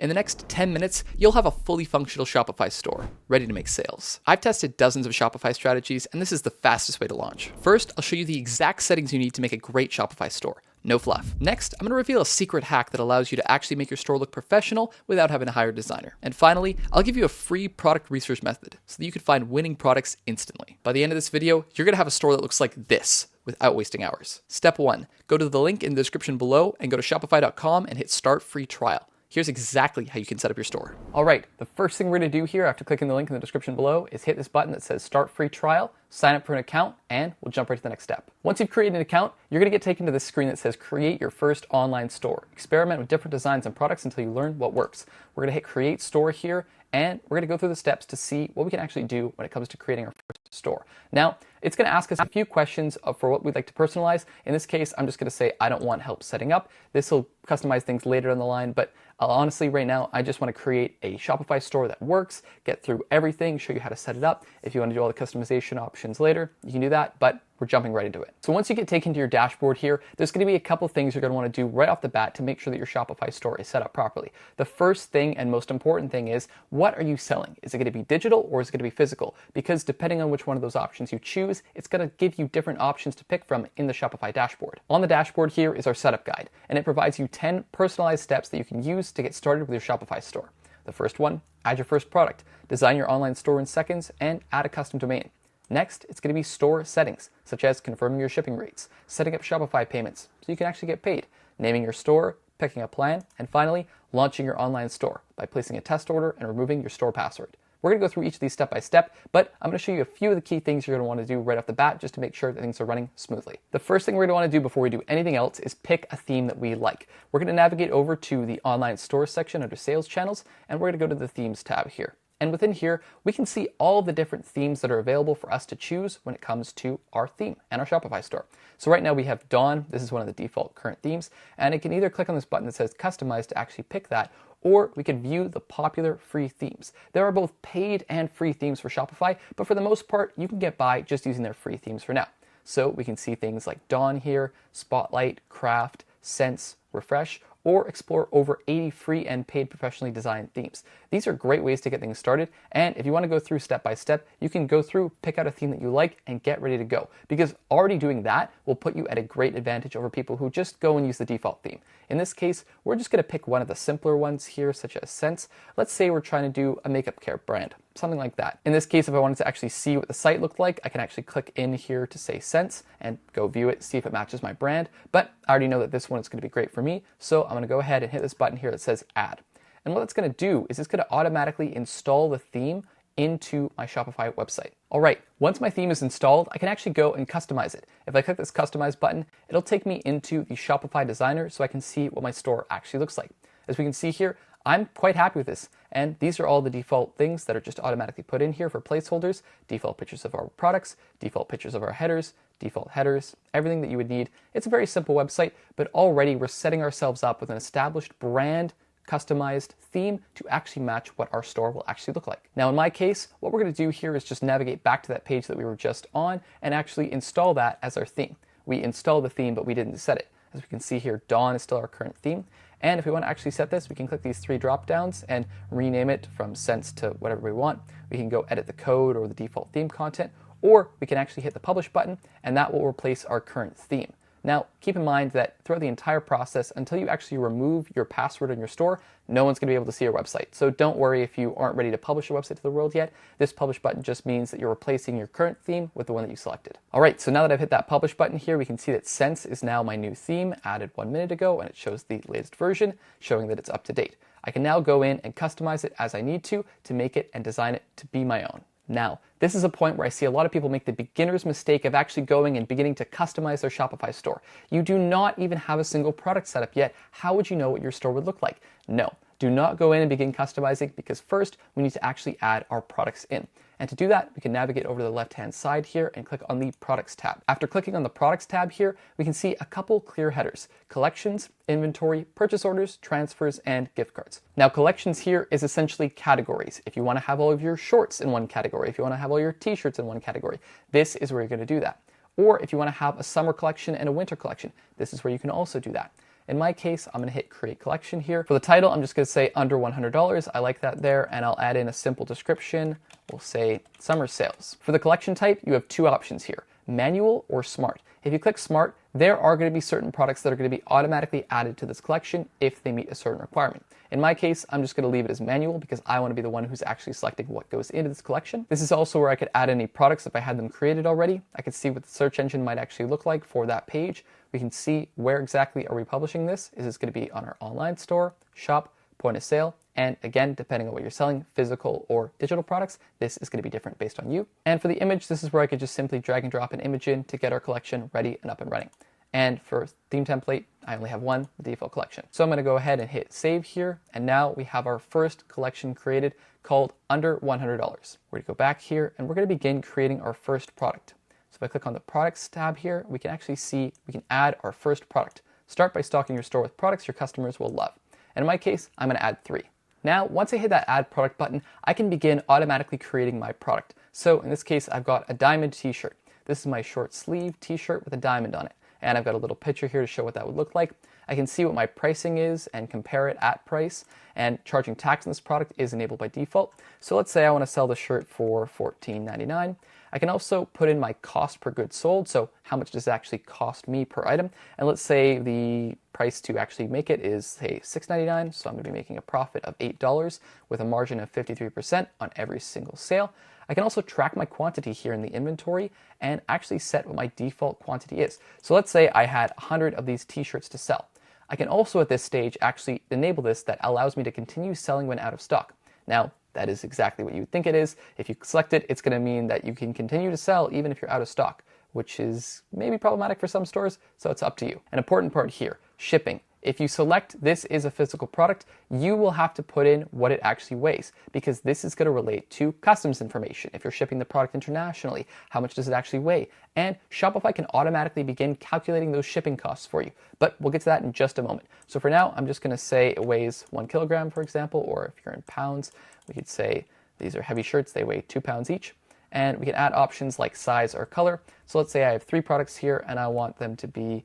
In the next 10 minutes, you'll have a fully functional Shopify store, ready to make sales. I've tested dozens of Shopify strategies, and this is the fastest way to launch. First, I'll show you the exact settings you need to make a great Shopify store. No fluff. Next, I'm going to reveal a secret hack that allows you to actually make your store look professional without having to hire a designer. And finally, I'll give you a free product research method so that you can find winning products instantly. By the end of this video, you're going to have a store that looks like this without wasting hours. Step 1, go to the link in the description below and go to shopify.com and hit start free trial. Here's exactly how you can set up your store. All right, the first thing we're gonna do here after clicking the link in the description below is hit this button that says start free trial, sign up for an account, and we'll jump right to the next step. Once you've created an account, you're gonna get taken to this screen that says create your first online store. Experiment with different designs and products until you learn what works. We're gonna hit create store here, and we're gonna go through the steps to see what we can actually do when it comes to creating our first store. Now, it's gonna ask us a few questions for what we'd like to personalize. In this case, I'm just gonna say I don't want help setting up. This will customize things later down the line, but honestly, right now, I just want to create a Shopify store that works, get through everything, show you how to set it up. If you want to do all the customization options later, you can do that, but we're jumping right into it. So once you get taken to your dashboard here, there's going to be a couple things you're going to want to do right off the bat to make sure that your Shopify store is set up properly. The first thing and most important thing is, what are you selling? Is it going to be digital or is it going to be physical? Because depending on which one of those options you choose, it's going to give you different options to pick from in the Shopify dashboard. On the dashboard here is our setup guide, and it provides you 10 personalized steps that you can use to get started with your Shopify store. The first one, add your first product, design your online store in seconds, and add a custom domain. Next, it's going to be store settings, such as confirming your shipping rates, setting up Shopify payments so you can actually get paid, naming your store, picking a plan, and finally, launching your online store by placing a test order and removing your store password. We're going to go through each of these step by step, but I'm going to show you a few of the key things you're going to want to do right off the bat just to make sure that things are running smoothly. The first thing we're going to want to do before we do anything else is pick a theme that we like. We're going to navigate over to the online store section under sales channels, and we're going to go to the themes tab here. And within here, we can see all the different themes that are available for us to choose when it comes to our theme and our Shopify store. So right now we have Dawn. This is one of the default current themes, and it can either click on this button that says customize to actually pick that, or we can view the popular free themes. There are both paid and free themes for Shopify, but for the most part, you can get by just using their free themes for now. So we can see things like Dawn here, Spotlight, Craft, Sense, Refresh, or explore over 80 free and paid professionally designed themes. These are great ways to get things started, and if you want to go through step by step, you can go through, pick out a theme that you like, and get ready to go, because already doing that will put you at a great advantage over people who just go and use the default theme. In this case, we're just going to pick one of the simpler ones here, such as Sense. Let's say we're trying to do a makeup care brand, something like that. In this case, if I wanted to actually see what the site looked like, I can actually click in here to say Sense and go view it, see if it matches my brand, but I already know that this one is going to be great for me, so I'm going to go ahead and hit this button here that says Add. And what it's going to do is it's going to automatically install the theme into my Shopify website. All right, once my theme is installed, I can actually go and customize it. If I click this Customize button, it'll take me into the Shopify Designer so I can see what my store actually looks like. As we can see here, I'm quite happy with this, and these are all the default things that are just automatically put in here for placeholders, default pictures of our products, default pictures of our headers, default headers, everything that you would need. It's a very simple website, but already we're setting ourselves up with an established brand customized theme to actually match what our store will actually look like. Now in my case, what we're going to do here is just navigate back to that page that we were just on and actually install that as our theme. We installed the theme, but we didn't set it. As we can see here, Dawn is still our current theme. And if we want to actually set this, we can click these three drop downs and rename it from Sense to whatever we want. We can go edit the code or the default theme content, or we can actually hit the publish button and that will replace our current theme. Now, keep in mind that throughout the entire process, until you actually remove your password in your store, no one's going to be able to see your website. So don't worry if you aren't ready to publish your website to the world yet. This publish button just means that you're replacing your current theme with the one that you selected. All right, so now that I've hit that publish button here, we can see that Sense is now my new theme, added 1 minute ago, and it shows the latest version, showing that it's up to date. I can now go in and customize it as I need to make it and design it to be my own. Now, this is a point where I see a lot of people make the beginner's mistake of actually going and beginning to customize their Shopify store. You do not even have a single product set up yet. How would you know what your store would look like? No, do not go in and begin customizing, because first we need to actually add our products in. And to do that, we can navigate over to the left-hand side here and click on the Products tab. After clicking on the Products tab here, we can see a couple clear headers: Collections, Inventory, Purchase Orders, Transfers, and Gift Cards. Now, Collections here is essentially categories. If you want to have all of your shorts in one category, if you want to have all your t-shirts in one category, this is where you're going to do that. Or if you want to have a summer collection and a winter collection, this is where you can also do that. In my case, I'm going to hit create collection here. For the title, I'm just going to say under $100. I like that there, and I'll add in a simple description. We'll say summer sales. For the collection type, you have two options here, manual or smart. If you click smart, there are going to be certain products that are going to be automatically added to this collection if they meet a certain requirement. In my case, I'm just going to leave it as manual because I want to be the one who's actually selecting what goes into this collection. This is also where I could add any products if I had them created already. I could see what the search engine might actually look like for that page. We can see where exactly are we publishing this. Is this going to be on our online store, shop, point of sale? And again, depending on what you're selling, physical or digital products, this is going to be different based on you. And for the image, this is where I could just simply drag and drop an image in to get our collection ready and up and running. And for theme template, I only have one, the default collection. So I'm going to go ahead and hit save here. And now we have our first collection created called under $100. We're going to go back here and we're going to begin creating our first product. So if I click on the products tab here, we can actually see we can add our first product. Start by stocking your store with products your customers will love. And in my case, I'm going to add 3. Now, once I hit that add product button, I can begin automatically creating my product. So in this case, I've got a diamond t-shirt. This is my short sleeve t-shirt with a diamond on it. And I've got a little picture here to show what that would look like. I can see what my pricing is and compare it at price. And charging tax on this product is enabled by default. So let's say I want to sell the shirt for $14.99. I can also put in my cost per good sold. So how much does it actually cost me per item? And let's say the price to actually make it is, say, $6.99. So I'm going to be making a profit of $8 with a margin of 53% on every single sale. I can also track my quantity here in the inventory and actually set what my default quantity is. So let's say I had 100 of these t-shirts to sell. I can also at this stage actually enable this that allows me to continue selling when out of stock. Now, that is exactly what you would think it is. If you select it, it's going to mean that you can continue to sell even if you're out of stock, which is maybe problematic for some stores, so it's up to you. An important part here, shipping. If you select this is a physical product, you will have to put in what it actually weighs because this is going to relate to customs information. If you're shipping the product internationally, how much does it actually weigh? And Shopify can automatically begin calculating those shipping costs for you. But we'll get to that in just a moment. So for now, I'm just going to say it weighs 1 kilogram, for example, or if you're in pounds, we could say these are heavy shirts, they weigh 2 pounds each. And we can add options like size or color. So let's say I have 3 products here and I want them to be,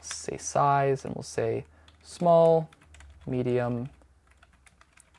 say size, and we'll say small, medium,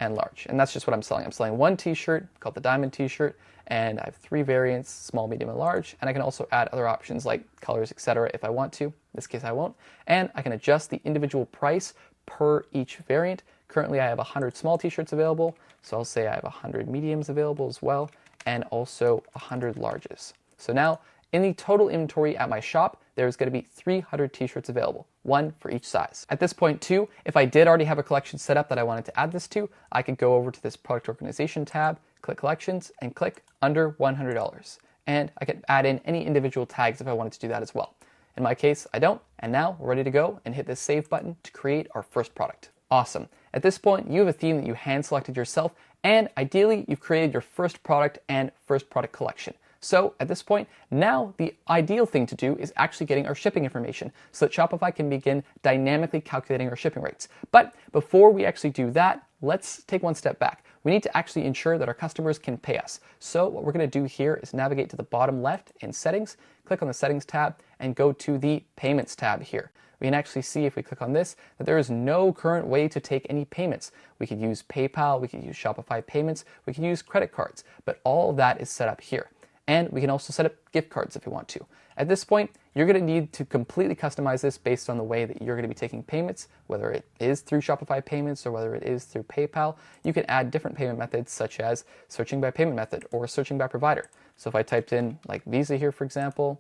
and large. And that's just what I'm selling. I'm selling one t-shirt called the diamond t-shirt, and I have 3 variants, small, medium, and large. And I can also add other options like colors, etc. if I want to. In this case, I won't. And I can adjust the individual price per each variant. Currently, I have 100 small t-shirts available. So I'll say I have 100 mediums available as well, and also 100 larges. So now, in the total inventory at my shop, there's going to be 300 t-shirts available, 1 for each size. At this point too, if I did already have a collection set up that I wanted to add this to, I could go over to this product organization tab, click collections, and click under $100. And I could add in any individual tags if I wanted to do that as well. In my case, I don't, and now we're ready to go and hit this save button to create our first product. Awesome. At this point, you have a theme that you hand selected yourself, and ideally, you've created your first product and first product collection. So at this point, now the ideal thing to do is actually getting our shipping information so that Shopify can begin dynamically calculating our shipping rates. But before we actually do that, let's take one step back. We need to actually ensure that our customers can pay us. So what we're going to do here is navigate to the bottom left in settings, click on the settings tab, and go to the payments tab here. We can actually see if we click on this that there is no current way to take any payments. We could use PayPal, we could use Shopify payments, we could use credit cards, but all of that is set up here. And we can also set up gift cards if we want to. At this point, you're going to need to completely customize this based on the way that you're going to be taking payments, whether it is through Shopify payments or whether it is through PayPal. You can add different payment methods such as searching by payment method or searching by provider. So if I typed in like Visa here, for example,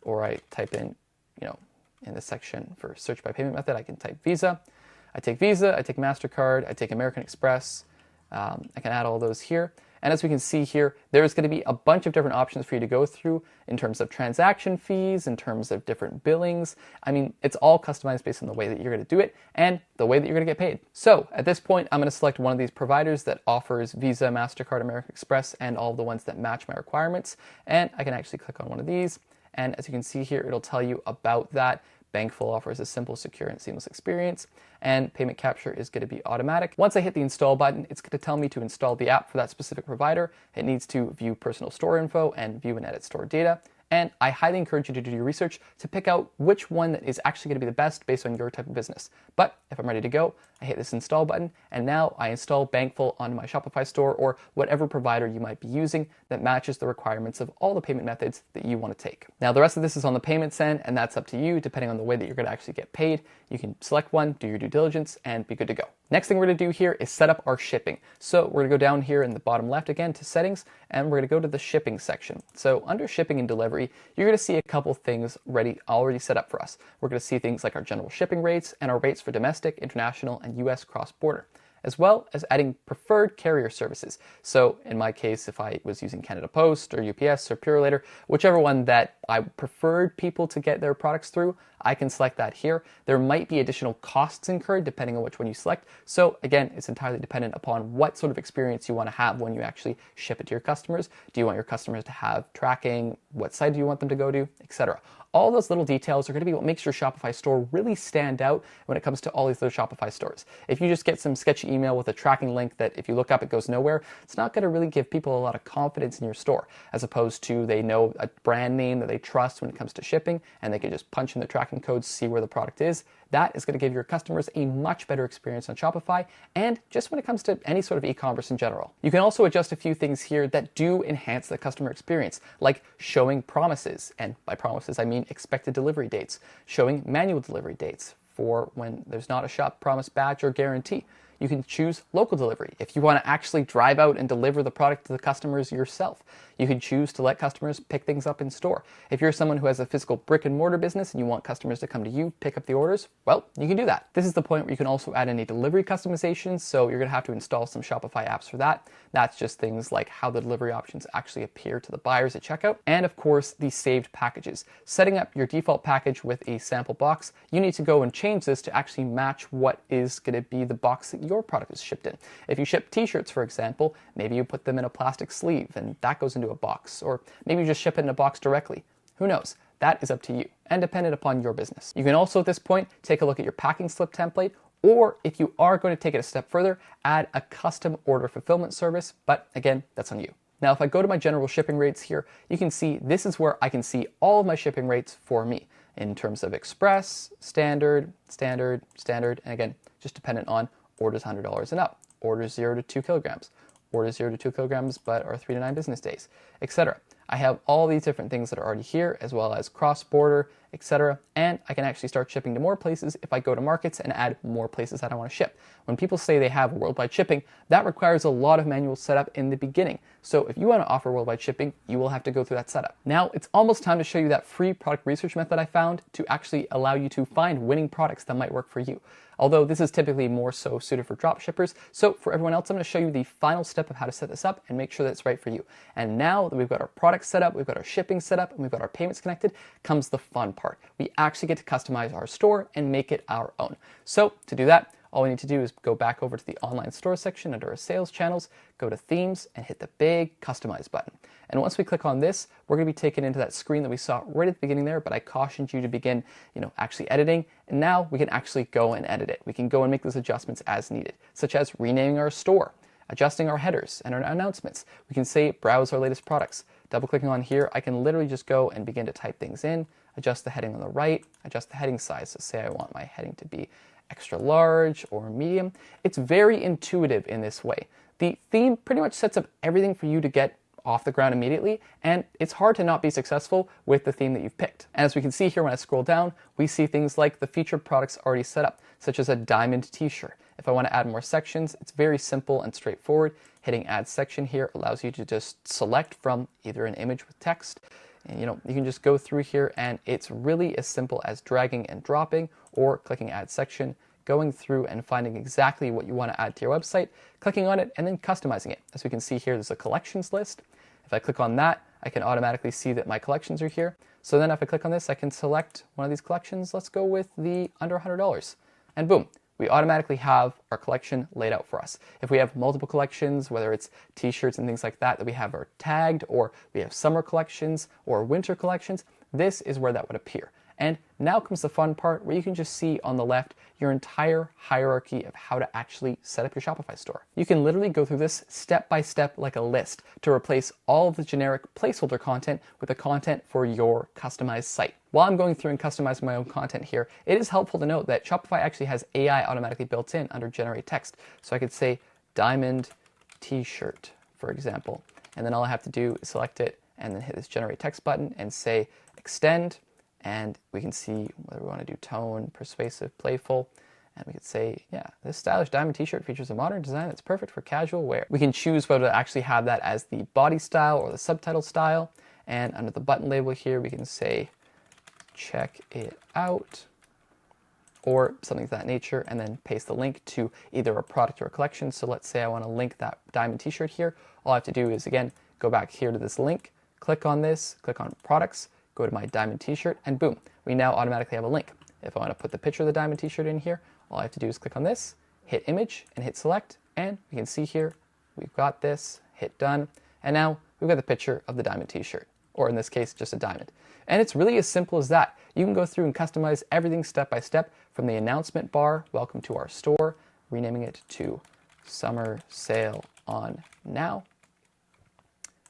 or I type in, in the section for search by payment method, I can type Visa. I take Visa, I take MasterCard, I take American Express. I can add all those here. And as we can see here, there's going to be a bunch of different options for you to go through in terms of transaction fees, in terms of different billings. I mean, it's all customized based on the way that you're going to do it and the way that you're going to get paid. So at this point, I'm going to select one of these providers that offers Visa, MasterCard, American Express, and all of the ones that match my requirements. And I can actually click on one of these. And as you can see here, it'll tell you about that. Bankful offers a simple, secure, and seamless experience, and payment capture is going to be automatic. Once I hit the install button, it's going to tell me to install the app for that specific provider. It needs to view personal store info and view and edit store data, And I highly encourage you to do your research to pick out which one that is actually going to be the best based on your type of business. But if I'm ready to go, I hit this install button, and now I install Bankful onto my Shopify store or whatever provider you might be using that matches the requirements of all the payment methods that you want to take. Now, the rest of this is on the payments end, and that's up to you depending on the way that you're going to actually get paid. You can select one, do your due diligence, and be good to go. Next thing we're going to do here is set up our shipping. So we're going to go down here in the bottom left again to settings, and we're going to go to the shipping section. So under shipping and delivery, you're going to see a couple things already set up for us. We're going to see things like our general shipping rates and our rates for domestic, international, and US cross-border, as well as adding preferred carrier services. So in my case, if I was using Canada Post or UPS or Purolator, whichever one that I preferred people to get their products through, I can select that here. There might be additional costs incurred depending on which one you select. So again, it's entirely dependent upon what sort of experience you want to have when you actually ship it to your customers. Do you want your customers to have tracking? What site do you want them to go to, etc. All those little details are going to be what makes your Shopify store really stand out when it comes to all these other Shopify stores. If you just get some sketchy email with a tracking link that if you look up, it goes nowhere, it's not going to really give people a lot of confidence in your store, as opposed to they know a brand name that they trust when it comes to shipping, and they can just punch in the tracking codes, see where the product is. That is going to give your customers a much better experience on Shopify, and just when it comes to any sort of e-commerce in general. You can also adjust a few things here that do enhance the customer experience, like showing promises, and by promises I mean expected delivery dates, showing manual delivery dates for when there's not a shop promise badge or guarantee. You can choose local delivery if you want to actually drive out and deliver the product to the customers yourself. You can choose to let customers pick things up in store. If you're someone who has a physical brick and mortar business and you want customers to come to you, pick up the orders, well, you can do that. This is the point where you can also add any delivery customizations, so you're going to have to install some Shopify apps for that. That's just things like how the delivery options actually appear to the buyers at checkout, and of course, the saved packages. Setting up your default package with a sample box, you need to go and change this to actually match what is going to be the box that your product is shipped in. If you ship t-shirts, for example, maybe you put them in a plastic sleeve and that goes into a box, or maybe you just ship it in a box directly. Who knows? That is up to you and dependent upon your business. You can also at this point take a look at your packing slip template, or if you are going to take it a step further, add a custom order fulfillment service, but again, that's on you. Now, if I go to my general shipping rates here, you can see this is where I can see all of my shipping rates for me in terms of express, standard, and again, just dependent on orders $100 and up, orders 0 to 2 kilograms, orders 0 to 2 kilograms but are 3 to 9 business days, etc. I have all these different things that are already here, as well as cross-border, etc. And I can actually start shipping to more places if I go to markets and add more places that I want to ship. When people say they have worldwide shipping, that requires a lot of manual setup in the beginning. So if you want to offer worldwide shipping, you will have to go through that setup. Now, it's almost time to show you that free product research method I found to actually allow you to find winning products that might work for you. Although this is typically more so suited for drop shippers. So for everyone else, I'm going to show you the final step of how to set this up and make sure that it's right for you. And now that we've got our product set up, we've got our shipping set up, and we've got our payments connected, comes the fun part. We actually get to customize our store and make it our own. So to do that, all we need to do is go back over to the online store section under our sales channels, go to themes, and hit the big customize button. And once we click on this, we're going to be taken into that screen that we saw right at the beginning there, but I cautioned you to begin, actually editing. And now we can actually go and edit it. We can go and make those adjustments as needed, such as renaming our store, adjusting our headers and our announcements. We can say browse our latest products. Double clicking on here, I can literally just go and begin to type things in, adjust the heading on the right, adjust the heading size. So say I want my heading to be extra large or medium. It's very intuitive in this way. The theme pretty much sets up everything for you to get off the ground immediately, and it's hard to not be successful with the theme that you've picked. And as we can see here when I scroll down, we see things like the featured products already set up, such as a diamond t-shirt. If I want to add more sections, it's very simple and straightforward. Hitting add section here allows you to just select from either an image with text, and you can just go through here, and it's really as simple as dragging and dropping or clicking add section, going through and finding exactly what you want to add to your website, clicking on it, and then customizing it. As we can see here, there's a collections list. If I click on that, I can automatically see that my collections are here. So then if I click on this, I can select one of these collections. Let's go with the under $100. And boom, we automatically have our collection laid out for us. If we have multiple collections, whether it's t-shirts and things like that we have are tagged, or we have summer collections or winter collections, this is where that would appear. And now comes the fun part where you can just see on the left your entire hierarchy of how to actually set up your Shopify store. You can literally go through this step by step like a list to replace all of the generic placeholder content with the content for your customized site. While I'm going through and customizing my own content here, it is helpful to note that Shopify actually has AI automatically built in under generate text. So I could say diamond t-shirt, for example, and then all I have to do is select it and then hit this generate text button and say extend, and we can see whether we want to do tone, persuasive, playful, and we could say, yeah, this stylish diamond t-shirt features a modern design that's perfect for casual wear. We can choose whether to actually have that as the body style or the subtitle style, and under the button label here we can say check it out or something of that nature, and then paste the link to either a product or a collection. So let's say I want to link that diamond t-shirt here. All I have to do is, again, go back here to this link, click on this, click on products, go to my diamond t-shirt, and boom, we now automatically have a link. If I want to put the picture of the diamond t-shirt in here, all I have to do is click on this, hit image, and hit select, and we can see here, we've got this, hit done, and now we've got the picture of the diamond t-shirt, or in this case, just a diamond. And it's really as simple as that. You can go through and customize everything step by step from the announcement bar, welcome to our store, renaming it to summer sale on now,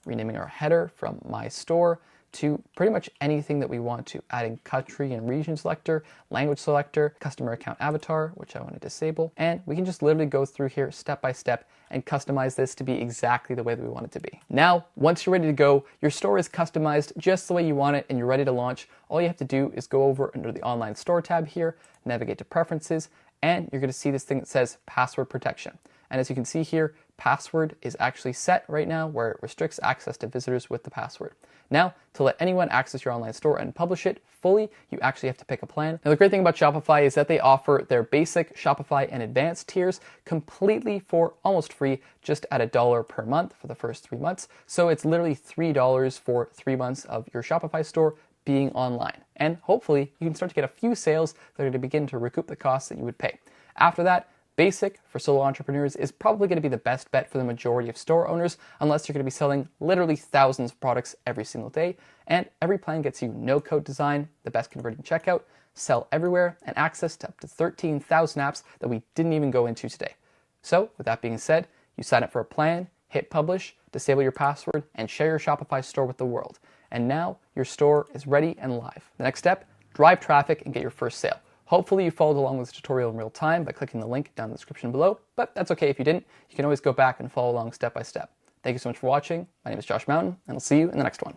renaming our header from my store to pretty much anything that we want to, adding country and region selector, language selector, customer account avatar, which I want to disable, and we can just literally go through here step by step and customize this to be exactly the way that we want it to be. Now, once you're ready to go, your store is customized just the way you want it and you're ready to launch. All you have to do is go over under the online store tab here, navigate to preferences, and you're going to see this thing that says password protection. And as you can see here, password is actually set right now where it restricts access to visitors with the password. Now, to let anyone access your online store and publish it fully, you actually have to pick a plan. Now, the great thing about Shopify is that they offer their basic, Shopify, and advanced tiers completely for almost free, just at $1 per month for the first 3 months. So it's literally $3 for 3 months of your Shopify store being online. And hopefully, you can start to get a few sales that are going to begin to recoup the costs that you would pay. After that, Basic for solo entrepreneurs is probably going to be the best bet for the majority of store owners, unless you're going to be selling literally thousands of products every single day. And every plan gets you no-code design, the best converting checkout, sell everywhere, and access to up to 13,000 apps that we didn't even go into today. So with that being said, you sign up for a plan, hit publish, disable your password, and share your Shopify store with the world. And now your store is ready and live. The next step, drive traffic and get your first sale. Hopefully you followed along with this tutorial in real time by clicking the link down in the description below, but that's okay if you didn't. You can always go back and follow along step by step. Thank you so much for watching. My name is Josh Mountain, and I'll see you in the next one.